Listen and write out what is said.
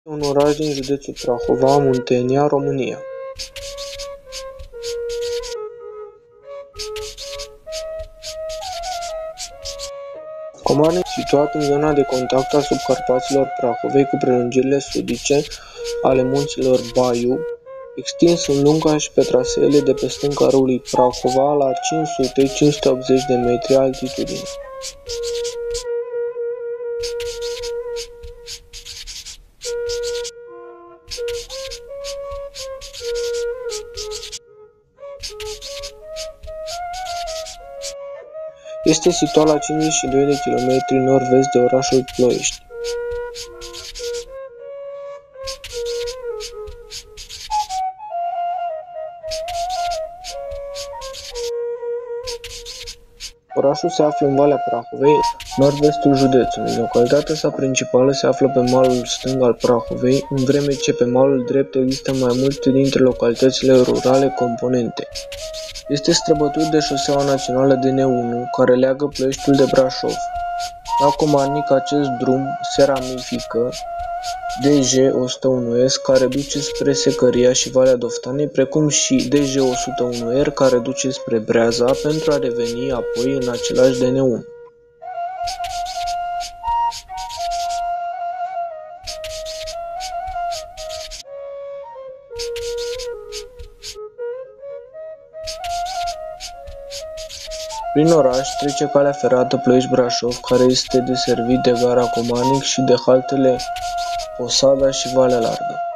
Un oraș din județul Prahova, Muntenia, România. Comarnic, situat în zona de contact a subcarpaților Prahovei cu prelungirile sudice ale munților Baiu, extins în lunga și pe traseele de pe stânga râului Prahova la 500-580 de metri altitudine. Este situat la 52 de kilometri nord-vest de orașul Ploiești. Orașul se află în Valea Prahovei, nord-vestul județului. Localitatea sa principală se află pe malul stâng al Prahovei, în vreme ce pe malul drept există mai multe dintre localitățile rurale componente. Este străbătut de șoseaua națională DN1, care leagă Ploieștiul de Brașov. La Comarnic, acest drum se ramifică DJ101S, care duce spre Secăria și Valea Doftanei, precum și DJ101R, care duce spre Breaza, pentru a reveni apoi în același DN1. Prin oraș trece calea ferată Ploiești-Brașov, care este deservit de gara Comarnic și de haltele Posada și Valea Largă.